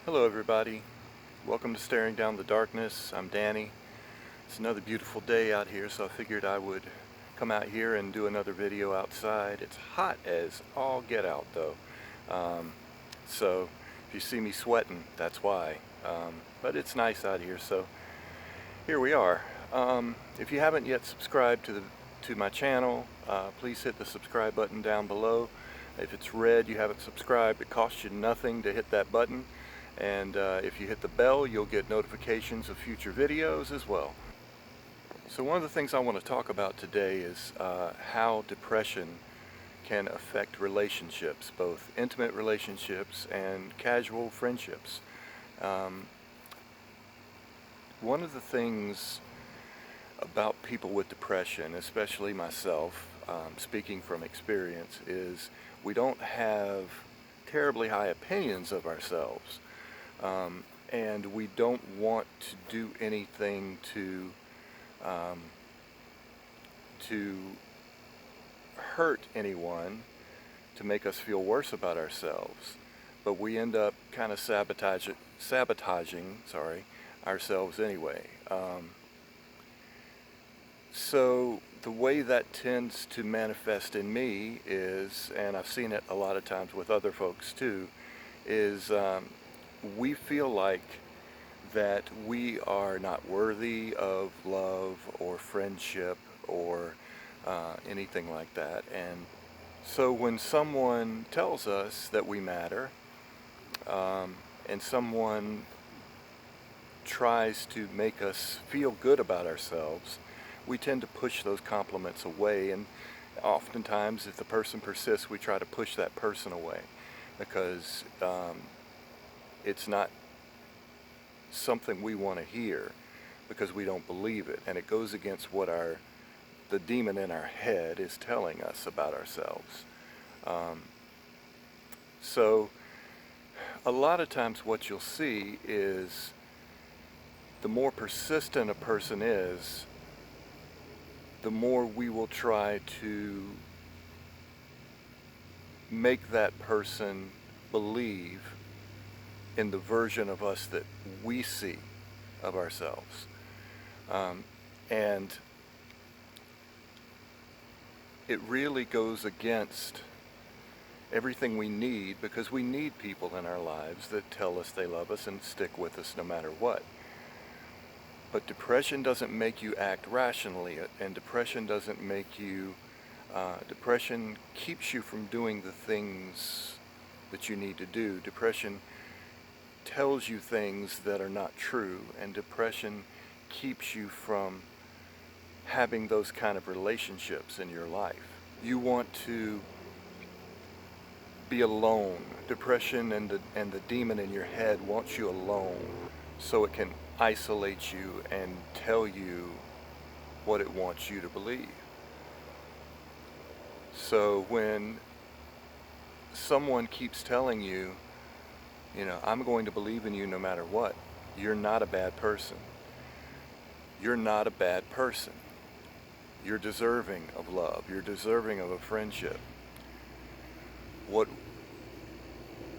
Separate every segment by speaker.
Speaker 1: Hello everybody, welcome to Staring Down the Darkness. I'm Danny. It's another beautiful day out here, so I figured I would come out here and do another video outside. It's hot as all get out though, so if you see me sweating, that's why. But it's nice out here, so here we are. If you haven't yet subscribed to my channel, please hit the subscribe button down below. If it's red, you haven't subscribed, it costs you nothing to hit that button. And if you hit the bell, you'll get notifications of future videos as well. So one of the things I want to talk about today is how depression can affect relationships, both intimate relationships and casual friendships. One of the things about people with depression, especially myself, speaking from experience, is we don't have terribly high opinions of ourselves. And we don't want to do anything to hurt anyone, to make us feel worse about ourselves, but we end up kind of sabotaging ourselves anyway. So the way that tends to manifest in me is, and I've seen it a lot of times with other folks too, is we feel like that we are not worthy of love or friendship or anything like that. And so when someone tells us that we matter, and someone tries to make us feel good about ourselves, we tend to push those compliments away. And oftentimes, if the person persists, we try to push that person away because it's not something we want to hear, because we don't believe it, and it goes against what the demon in our head is telling us about ourselves. So a lot of times what you'll see is the more persistent a person is, the more we will try to make that person believe in the version of us that we see of ourselves. And it really goes against everything we need, because we need people in our lives that tell us they love us and stick with us no matter what. But depression doesn't make you act rationally, and depression doesn't make you, depression keeps you from doing the things that you need to do. Depression tells you things that are not true, and depression keeps you from having those kind of relationships in your life. You want to be alone. Depression and the demon in your head wants you alone so it can isolate you and tell you what it wants you to believe. So when someone keeps telling you, I'm going to believe in you no matter what, you're not a bad person. You're not a bad person. You're deserving of love. You're deserving of a friendship. What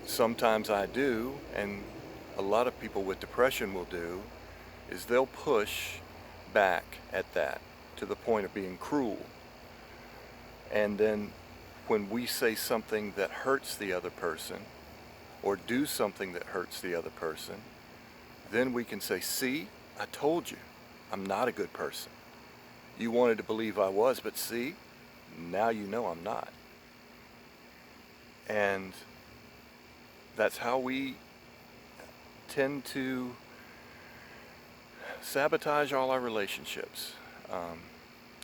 Speaker 1: sometimes I do, and a lot of people with depression will do, is they'll push back at that to the point of being cruel. And then when we say something that hurts the other person, or do something that hurts the other person, then we can say, see, I told you, I'm not a good person. You wanted to believe I was, but see, now you know I'm not. And that's how we tend to sabotage all our relationships.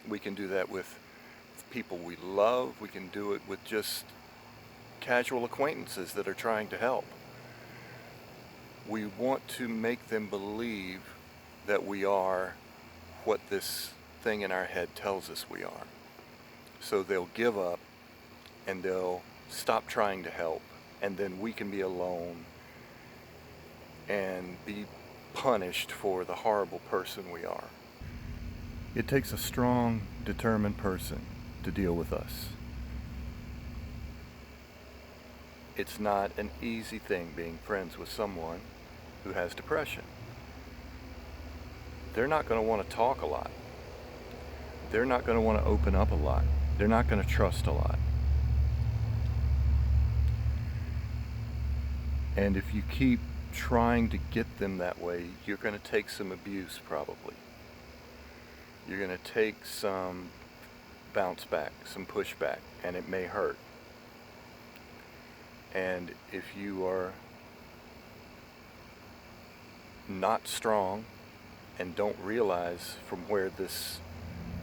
Speaker 1: We can do that with people we love. We can do it with just casual acquaintances that are trying to help. We want to make them believe that we are what this thing in our head tells us we are. So they'll give up and they'll stop trying to help, and then we can be alone and be punished for the horrible person we are. It takes a strong, determined person to deal with us. it's not an easy thing being friends with someone who has depression. They're not going to want to talk a lot. They're not going to want to open up a lot. They're not going to trust a lot. And if you keep trying to get them that way, you're going to take some abuse probably. You're going to take some bounce back, some pushback, and it may hurt. And if you are not strong and don't realize from where this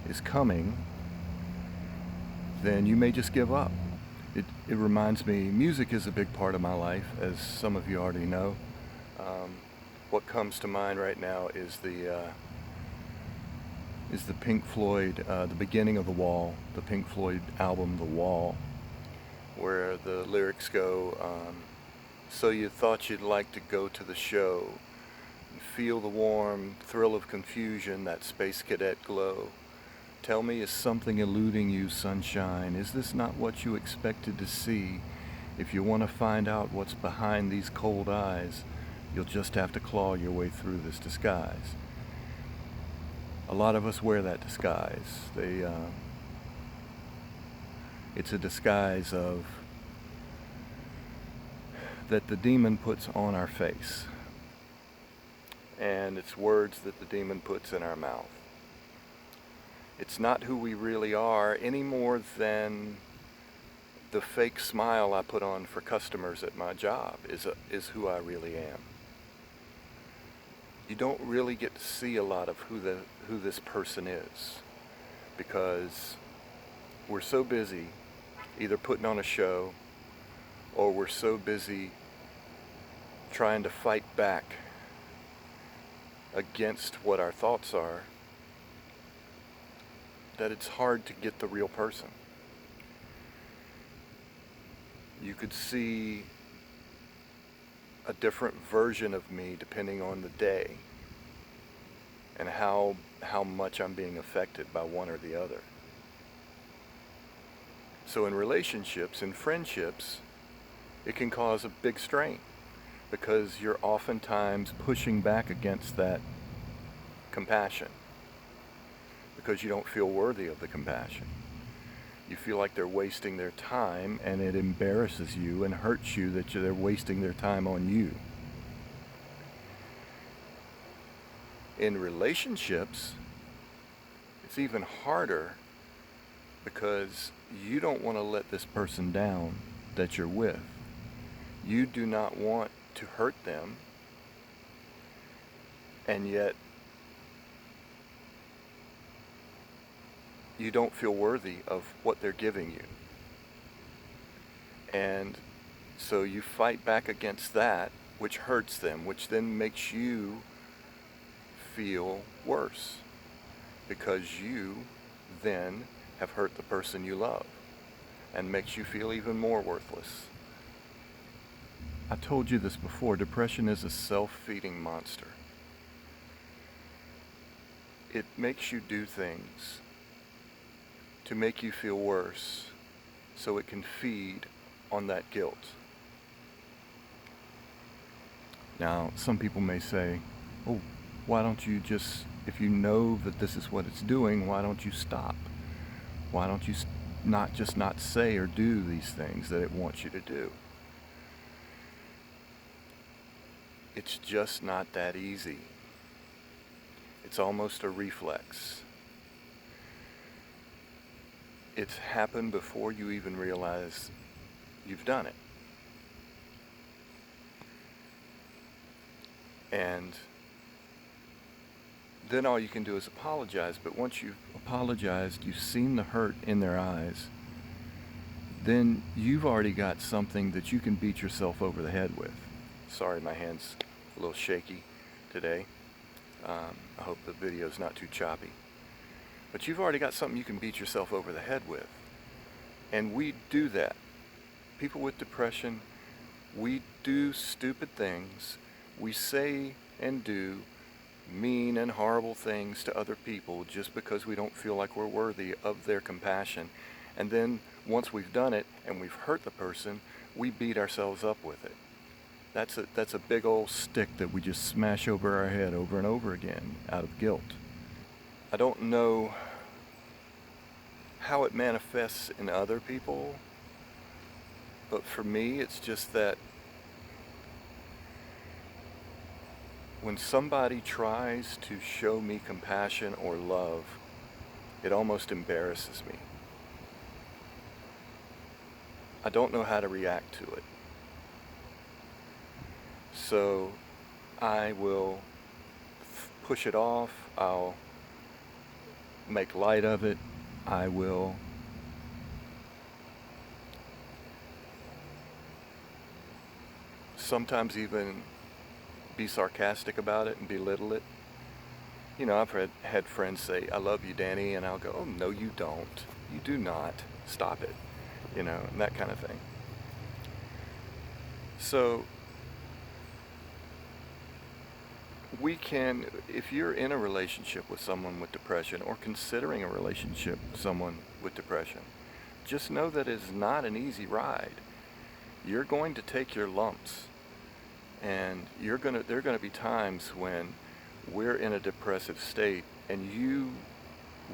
Speaker 1: is coming, then you may just give up. It reminds me, music is a big part of my life, as some of you already know. What comes to mind right now is the Pink Floyd, the beginning of The Wall, the Pink Floyd album The Wall, where the lyrics go, so you thought you'd like to go to the show, and feel the warm thrill of confusion, that space cadet glow. Tell me, is something eluding you, sunshine? Is this not what you expected to see? If you want to find out what's behind these cold eyes, you'll just have to claw your way through this disguise. A lot of us wear that disguise. It's a disguise that the demon puts on our face. And it's words that the demon puts in our mouth. It's not who we really are any more than the fake smile I put on for customers at my job is who I really am. You don't really get to see a lot of who this person is, because we're so busy either putting on a show, or we're so busy trying to fight back against what our thoughts are, that it's hard to get the real person. You could see a different version of me depending on the day and how much I'm being affected by one or the other. So in relationships, in friendships, it can cause a big strain, because you're oftentimes pushing back against that compassion, because you don't feel worthy of the compassion. You feel like they're wasting their time, and it embarrasses you and hurts you that they're wasting their time on you. In relationships, it's even harder, because you don't want to let this person down that you're with. You do not want to hurt them, and yet you don't feel worthy of what they're giving you. And so you fight back against that, which hurts them, which then makes you feel worse, because you then have hurt the person you love, and makes you feel even more worthless. I told you this before, depression is a self-feeding monster. It makes you do things to make you feel worse, so it can feed on that guilt. Now, some people may say, oh, why don't you just, if you know that this is what it's doing, why don't you stop? Why don't you not say or do these things that it wants you to do? It's just not that easy. It's almost a reflex. It's happened before you even realize you've done it. And then all you can do is apologize. But once you've apologized, you've seen the hurt in their eyes, then you've already got something that you can beat yourself over the head with. Sorry, my hand's a little shaky today. I hope the video's not too choppy. But you've already got something you can beat yourself over the head with. And we do that. People with depression, we do stupid things. We say and do mean and horrible things to other people just because we don't feel like we're worthy of their compassion. And then once we've done it and we've hurt the person, we beat ourselves up with it. That's a big old stick that we just smash over our head over and over again out of guilt. I don't know how it manifests in other people, but for me it's just that when somebody tries to show me compassion or love, it almost embarrasses me. I don't know how to react to it. So I will push it off, I'll make light of it, I will sometimes even be sarcastic about it and belittle it. You know, I've had friends say, "I love you, Danny," and I'll go, "Oh, no, you don't. You do not. Stop it." You know, and that kind of thing. So we can, if you're in a relationship with someone with depression or considering a relationship with someone with depression, just know that it's not an easy ride. You're going to take your lumps, and there are going to be times when we're in a depressive state and you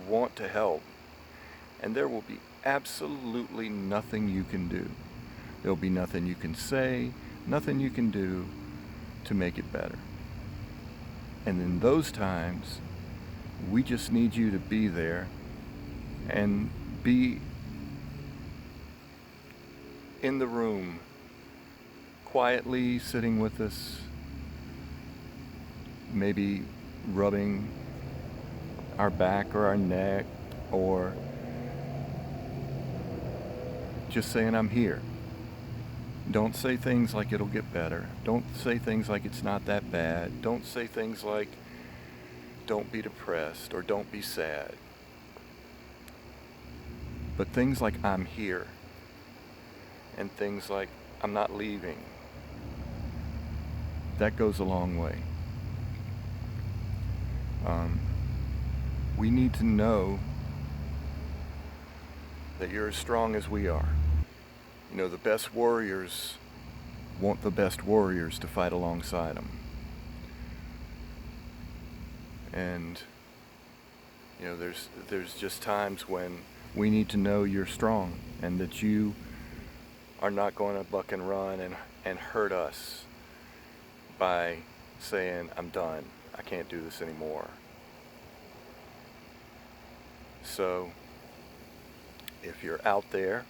Speaker 1: want to help, and there will be absolutely nothing you can do. There'll be nothing you can say, nothing you can do to make it better. And in those times, we just need you to be there and be in the room, quietly sitting with us, maybe rubbing our back or our neck, or just saying, "I'm here." Don't say things like it'll get better. Don't say things like it's not that bad. Don't say things like don't be depressed or don't be sad. But things like "I'm here" and things like "I'm not leaving," that goes a long way. We need to know that you're as strong as we are. You know, the best warriors want the best warriors to fight alongside them. And, you know, there's just times when we need to know you're strong and that you are not going to buck and run and hurt us by saying, "I'm done, I can't do this anymore." So if you're out there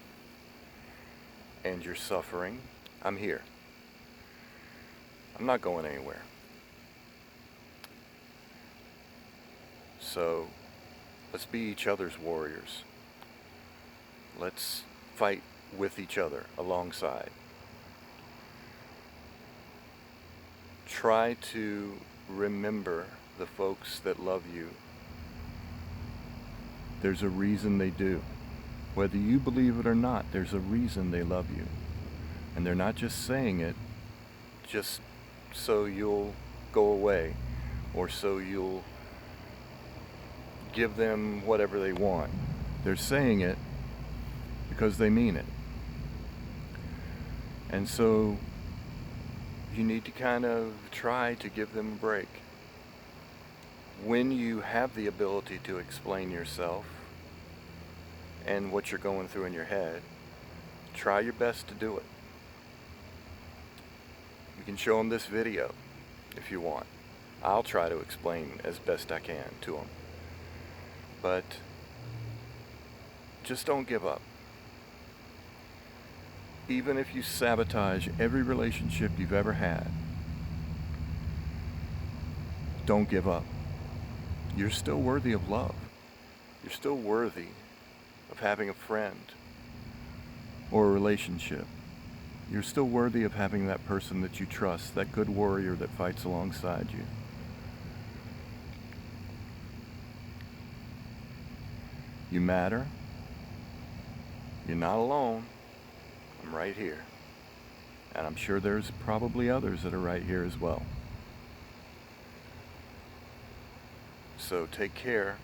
Speaker 1: and you're suffering, I'm here. I'm not going anywhere. So let's be each other's warriors. Let's fight with each other alongside. Try to remember the folks that love you. There's a reason they do. Whether you believe it or not, there's a reason they love you. And they're not just saying it just so you'll go away or so you'll give them whatever they want. They're saying it because they mean it. And so you need to kind of try to give them a break. When you have the ability to explain yourself and what you're going through in your head, try your best to do it. You can show them this video if you want. I'll try to explain as best I can to them. But just don't give up. Even if you sabotage every relationship you've ever had, don't give up. You're still worthy of love. You're still worthy of having a friend or a relationship. You're still worthy of having that person that you trust, that good warrior that fights alongside you. You matter. You're not alone. I'm right here. And I'm sure there's probably others that are right here as well. So take care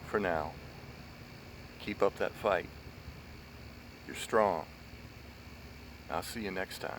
Speaker 1: for now. Keep up that fight. You're strong. I'll see you next time.